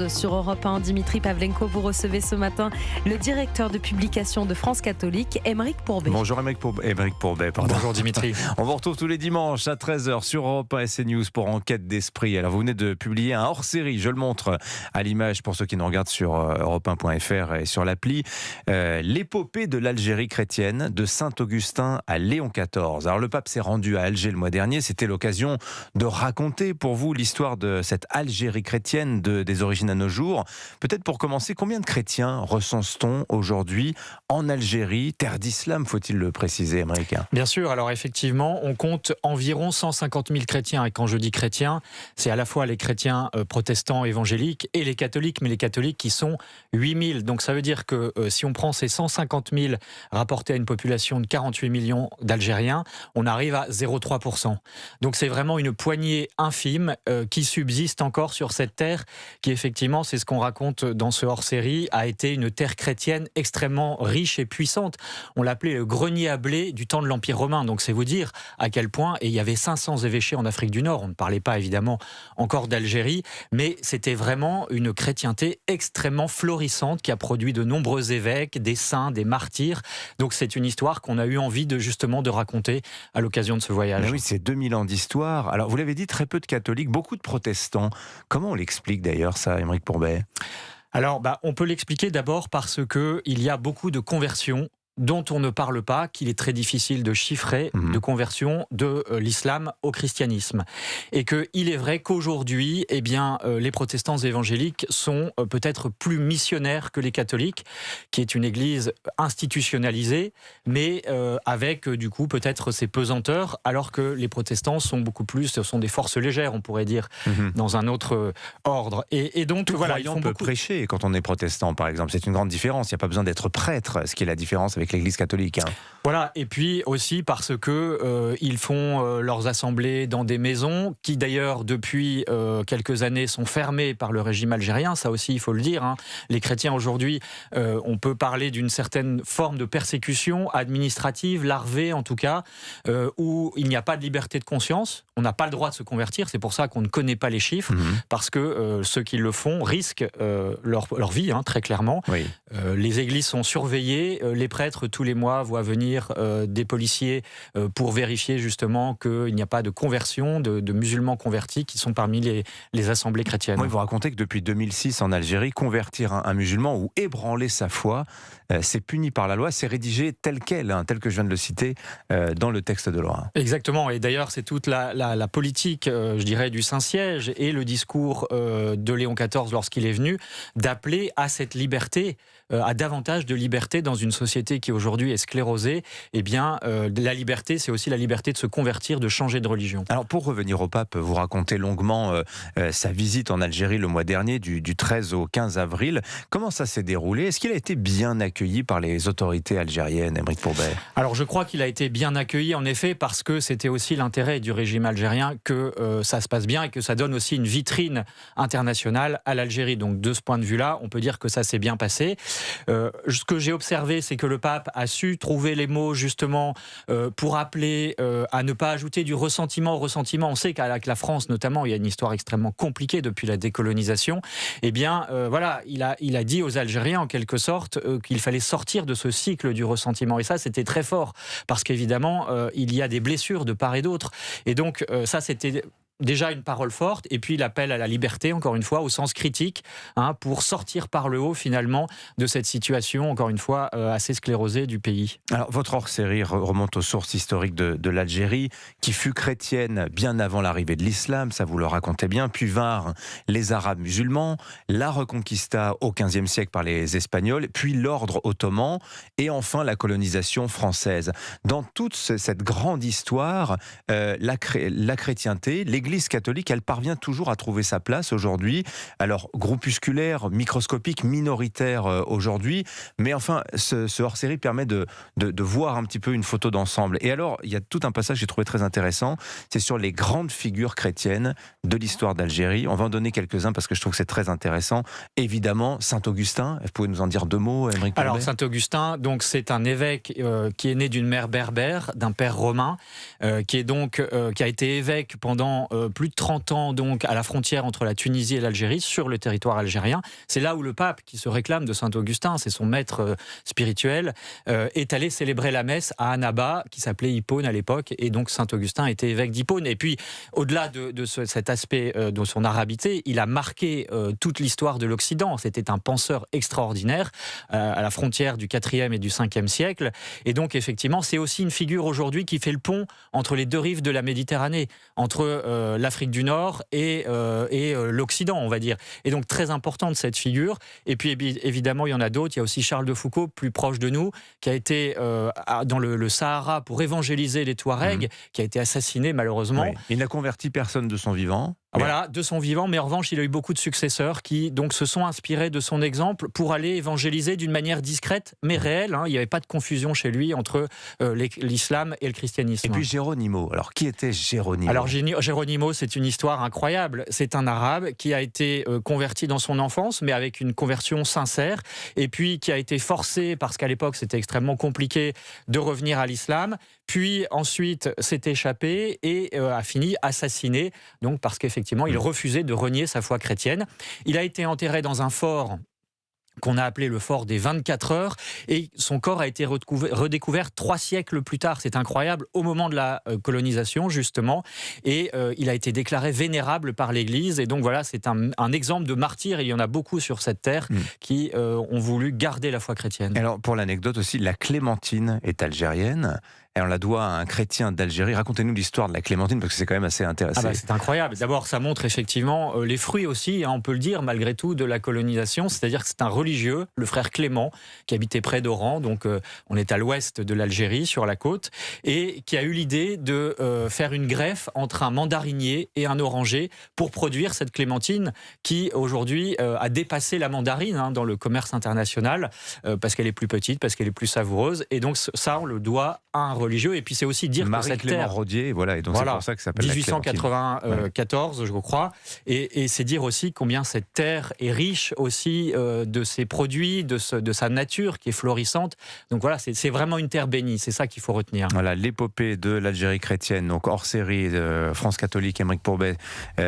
Sur Europe 1, Dimitri Pavlenko, vous recevez ce matin le directeur de publication de France Catholique, Aymeric Pourbet. Bonjour Aymeric Pourbet. Bonjour Dimitri. On vous retrouve tous les dimanches à 13h sur Europe 1 et CNews pour Enquête d'Esprit. Alors vous venez de publier un hors-série, je le montre à l'image pour ceux qui nous regardent sur europe1.fr et sur l'appli. L'épopée de l'Algérie chrétienne, de Saint-Augustin à Léon XIV. Alors le pape s'est rendu à Alger le mois dernier, c'était l'occasion de raconter pour vous l'histoire de cette Algérie chrétienne des origines à nos jours. Peut-être pour commencer, combien de chrétiens recense-t-on aujourd'hui en Algérie, terre d'islam, faut-il le préciser, américain? Bien sûr, alors effectivement, on compte environ 150 000 chrétiens. Et quand je dis chrétiens, c'est à la fois les chrétiens protestants évangéliques et les catholiques, mais les catholiques qui sont 8 000. Donc ça veut dire que si on prend ces 150 000 rapportés à une population de 48 millions d'Algériens, on arrive à 0,3%. Donc c'est vraiment une poignée infime qui subsiste encore sur cette terre qui, effectivement, c'est ce qu'on raconte dans ce hors-série, a été une terre chrétienne extrêmement riche et puissante. On l'appelait le grenier à blé du temps de l'Empire romain. Donc c'est vous dire à quel point, et il y avait 500 évêchés en Afrique du Nord, on ne parlait pas évidemment encore d'Algérie, mais c'était vraiment une chrétienté extrêmement florissante qui a produit de nombreux évêques, des saints, des martyrs. Donc c'est une histoire qu'on a eu envie de raconter à l'occasion de ce voyage. Mais oui, c'est 2000 ans d'histoire. Alors vous l'avez dit, très peu de catholiques, beaucoup de protestants. Comment on l'explique d'ailleurs ça, Aymeric Pourbet? Alors, on peut l'expliquer d'abord parce qu'il y a beaucoup de conversions dont on ne parle pas, qu'il est très difficile de chiffrer, de conversion de l'islam au christianisme. Et qu'il est vrai qu'aujourd'hui, les protestants évangéliques sont peut-être plus missionnaires que les catholiques, qui est une église institutionnalisée, mais avec du coup peut-être ses pesanteurs, alors que les protestants sont beaucoup plus, ce sont des forces légères, on pourrait dire, dans un autre ordre. Et donc, tout voilà, croyant peut prêcher quand on est protestant, par exemple. C'est une grande différence. Il n'y a pas besoin d'être prêtre, ce qui est la différence avec l'Église catholique. Voilà, et puis aussi parce que ils font leurs assemblées dans des maisons qui d'ailleurs depuis quelques années sont fermées par le régime algérien, ça aussi il faut le dire. Les chrétiens aujourd'hui, on peut parler d'une certaine forme de persécution administrative, larvée en tout cas, où il n'y a pas de liberté de conscience, on n'a pas le droit de se convertir, c'est pour ça qu'on ne connaît pas les chiffres, parce que ceux qui le font risquent leur vie, très clairement. Oui. Les églises sont surveillées, les prêtres tous les mois voient venir des policiers pour vérifier justement qu'il n'y a pas de conversion, de musulmans convertis qui sont parmi les assemblées chrétiennes. Moi, vous racontez que depuis 2006 en Algérie, convertir un musulman ou ébranler sa foi, c'est puni par la loi, c'est rédigé tel quel, tel que je viens de le citer dans le texte de loi. Exactement, et d'ailleurs c'est toute la politique, je dirais, du Saint-Siège et le discours de Léon XIV lorsqu'il est venu, d'appeler à cette liberté, à davantage de liberté dans une société qui aujourd'hui est sclérosée. La liberté, c'est aussi la liberté de se convertir, de changer de religion. Alors pour revenir au pape, vous racontez longuement sa visite en Algérie le mois dernier, du 13 au 15 avril. Comment ça s'est déroulé? Est-ce qu'il a été bien accueilli par les autorités algériennes, Aymeric Pourbet? Alors je crois qu'il a été bien accueilli en effet parce que c'était aussi l'intérêt du régime algérien que ça se passe bien et que ça donne aussi une vitrine internationale à l'Algérie. Donc de ce point de vue-là, on peut dire que ça s'est bien passé. Ce que j'ai observé, c'est que le pape a su trouver les mots justement pour appeler à ne pas ajouter du ressentiment au ressentiment. On sait qu'avec la France notamment, il y a une histoire extrêmement compliquée depuis la décolonisation. Il a dit aux Algériens en quelque sorte qu'il fallait sortir de ce cycle du ressentiment. Et ça, c'était très fort parce qu'évidemment, il y a des blessures de part et d'autre. Et donc, ça, c'était déjà une parole forte, et puis l'appel à la liberté, encore une fois, au sens critique, pour sortir par le haut, finalement, de cette situation, encore une fois, assez sclérosée du pays. Alors, votre hors-série remonte aux sources historiques de l'Algérie, qui fut chrétienne bien avant l'arrivée de l'islam, ça vous le racontez bien, puis vinrent les Arabes musulmans, la Reconquista au XVe siècle par les Espagnols, puis l'ordre ottoman, et enfin la colonisation française. Dans toute cette grande histoire, la chrétienté, l'Église catholique, elle parvient toujours à trouver sa place aujourd'hui. Alors, groupusculaire, microscopique, minoritaire aujourd'hui. Mais enfin, ce hors-série permet de voir un petit peu une photo d'ensemble. Et alors, il y a tout un passage que j'ai trouvé très intéressant. C'est sur les grandes figures chrétiennes de l'histoire d'Algérie. On va en donner quelques-uns parce que je trouve que c'est très intéressant. Évidemment, Saint-Augustin. Vous pouvez nous en dire deux mots, Aymeric Pourbet? Alors, Saint-Augustin, donc, c'est un évêque qui est né d'une mère berbère, d'un père romain, qui a été évêque pendant plus de 30 ans donc à la frontière entre la Tunisie et l'Algérie, sur le territoire algérien. C'est là où le pape, qui se réclame de Saint-Augustin, c'est son maître spirituel, est allé célébrer la messe à Annaba, qui s'appelait Hippone à l'époque, et donc Saint-Augustin était évêque d'Hippone. Et puis, au-delà de cet aspect de son arabité, il a marqué toute l'histoire de l'Occident. C'était un penseur extraordinaire à la frontière du 4e et du 5e siècle. Et donc, effectivement, c'est aussi une figure aujourd'hui qui fait le pont entre les deux rives de la Méditerranée, entre l'Afrique du Nord et l'Occident, on va dire. Et donc, très importante cette figure. Et puis, évidemment, il y en a d'autres. Il y a aussi Charles de Foucauld, plus proche de nous, qui a été dans le Sahara pour évangéliser les Touaregs, qui a été assassiné malheureusement. Oui. Il n'a converti personne de son vivant. Voilà, de son vivant, mais en revanche, il a eu beaucoup de successeurs qui donc se sont inspirés de son exemple pour aller évangéliser d'une manière discrète, mais réelle. Il n'y avait pas de confusion chez lui entre l'islam et le christianisme. Et puis Géronimo. Alors, qui était Géronimo? Alors, Géronimo, c'est une histoire incroyable. C'est un arabe qui a été converti dans son enfance, mais avec une conversion sincère, et puis qui a été forcé, parce qu'à l'époque, c'était extrêmement compliqué, de revenir à l'islam. Puis ensuite s'est échappé et a fini assassiné, donc parce qu'effectivement il refusait de renier sa foi chrétienne. Il a été enterré dans un fort qu'on a appelé le fort des 24 heures, et son corps a été redécouvert 3 siècles plus tard. C'est incroyable, au moment de la colonisation justement, et il a été déclaré vénérable par l'Église. Et donc voilà, c'est un exemple de martyr. Il y en a beaucoup sur cette terre qui ont voulu garder la foi chrétienne. Alors, pour l'anecdote aussi, la clémentine est algérienne. Et on la doit à un chrétien d'Algérie. Racontez-nous l'histoire de la clémentine, parce que c'est quand même assez intéressant. C'est incroyable. D'abord, ça montre effectivement les fruits aussi, on peut le dire, malgré tout, de la colonisation. C'est-à-dire que c'est un religieux, le frère Clément, qui habitait près d'Oran, donc on est à l'ouest de l'Algérie, sur la côte, et qui a eu l'idée de faire une greffe entre un mandarinier et un oranger pour produire cette clémentine qui, aujourd'hui, a dépassé la mandarine dans le commerce international, parce qu'elle est plus petite, parce qu'elle est plus savoureuse. Et donc ça, on le doit à un religieux. Et puis c'est aussi dire que cette terre, Rodier, voilà, et donc c'est pour ça que ça s'appelle 1894, je crois, et c'est dire aussi combien cette terre est riche aussi de ses produits, de sa nature qui est florissante. Donc voilà, c'est vraiment une terre bénie, c'est ça qu'il faut retenir. Voilà, l'épopée de l'Algérie chrétienne, donc hors série de France Catholique. Aymeric Pourbet,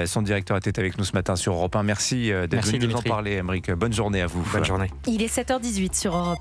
son directeur, était avec nous ce matin sur Europe 1. Merci d'être venu nous en parler, Aymeric. Bonne journée à vous. Bonne journée. Il est 7h18 sur Europe.